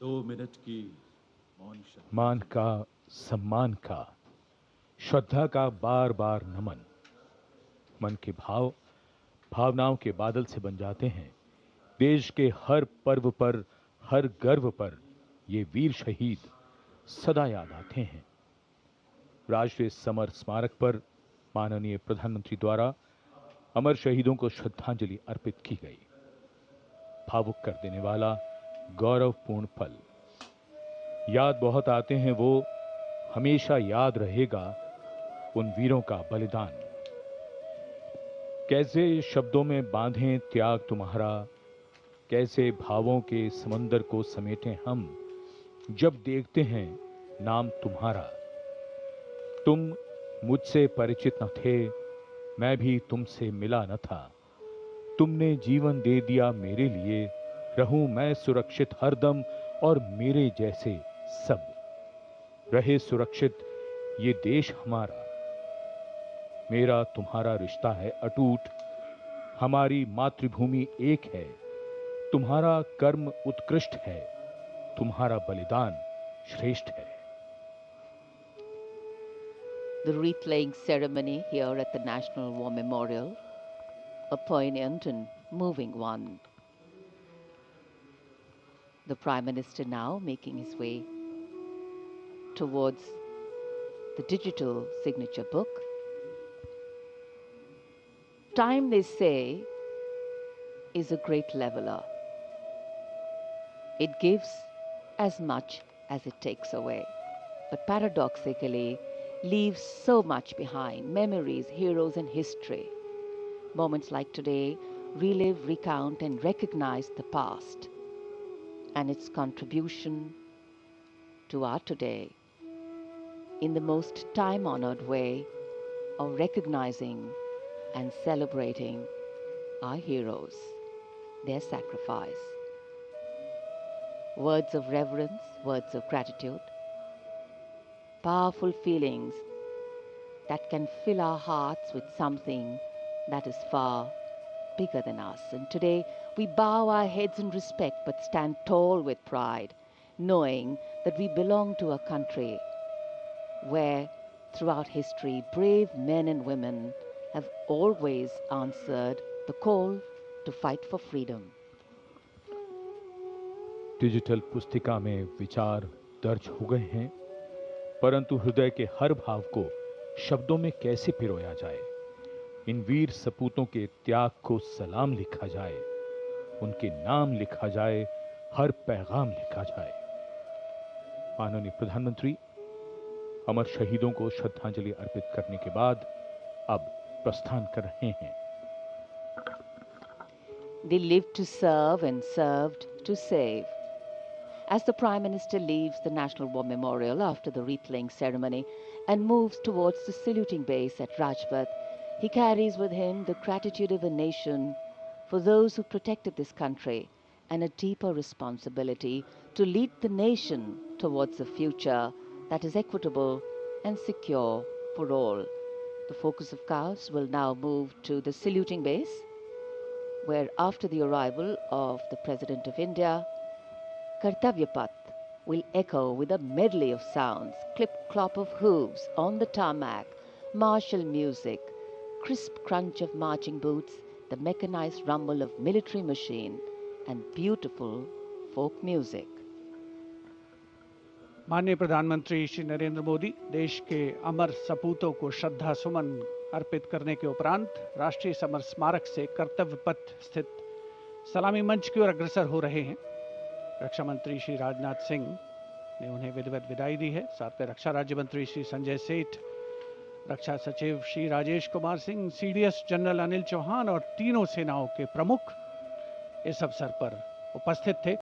2 minute की मौन मान का, सम्मान का, श्रद्धा का बार बार नमन। मन के भाव भावनाओं के बादल से बन जाते हैं। देश के हर पर्व पर, हर गर्व पर ये वीर शहीद सदा याद आते हैं। राष्ट्रीय समर स्मारक पर माननीय प्रधानमंत्री द्वारा अमर शहीदों को श्रद्धांजलि अर्पित की गई। भावुक कर देने वाला गौरवपूर्ण पल। याद बहुत आते हैं वो, हमेशा याद रहेगा उन वीरों का बलिदान। कैसे शब्दों में बांधें त्याग तुम्हारा, कैसे भावों के समंदर को समेटें हम, जब देखते हैं नाम तुम्हारा। तुम मुझसे परिचित न थे, मैं भी तुमसे मिला न था। तुमने जीवन दे दिया मेरे लिए, रहूं मैं सुरक्षित हरदम, और मेरे जैसे सब रहे सुरक्षित ये देश हमारा। मेरा तुम्हारा रिश्ता है अटूट, हमारी मातृभूमि एक है। तुम्हारा कर्म उत्कृष्ट है, तुम्हारा बलिदान श्रेष्ठ है। The wreath-laying ceremony here at the National War Memorial, a poignant and moving one. The Prime Minister now making his way towards the digital signature book. Time, they say, is a great leveler. It gives as much as it takes away, but paradoxically leaves so much behind: memories, heroes, and history. Moments like today relive, recount, and recognize the past and its contribution to our today in the most time-honored way of recognizing and celebrating our heroes, their sacrifice. Words of reverence, words of gratitude, powerful feelings that can fill our hearts with something that is far bigger than us. And today we bow our heads in respect but stand tall with pride, knowing that we belong to a country where throughout history brave men and women have always answered the call to fight for freedom. Digital पुस्तिका में विचार दर्ज हो गए हैं, परंतु हृदय के हर भाव को शब्दों में कैसे पिरोया जाए। इन वीर सपूतों के त्याग को सलाम लिखा जाए, उनके नाम लिखा जाए, हर पैगाम लिखा जाए। माननीय प्रधानमंत्री अमर शहीदों को श्रद्धांजलि अर्पित करने के बाद अब प्रस्थान कर रहे हैं। They lived to serve and served to save. As the Prime Minister leaves the National War Memorial after the wreath-laying ceremony and moves towards the saluting base at Rajpath, he carries with him the gratitude of a nation for those who protected this country and a deeper responsibility to lead the nation towards a future that is equitable and secure for all. The focus of course will now move to the saluting base, where after the arrival of the President of India, Kartavya Path will echo with a medley of sounds: clip-clop of hooves on the tarmac, martial music, crisp crunch of marching boots, the mechanized rumble of military machine, and beautiful folk music. माननीय प्रधानमंत्री श्री नरेंद्र मोदी देश के अमर सपूतों को श्रद्धा सुमन अर्पित करने के उपरांत राष्ट्रीय समर स्मारक से कर्तव्य पथ स्थित सलामी मंच की ओर अग्रसर हो रहे हैं। रक्षा मंत्री श्री राजनाथ सिंह ने उन्हें विधिवत विदाई दी है। साथ में रक्षा राज्य मंत्री श्री संजय सेठ, रक्षा सचिव श्री राजेश कुमार सिंह, सीडीएस जनरल अनिल चौहान और तीनों सेनाओं के प्रमुख इस अवसर पर उपस्थित थे।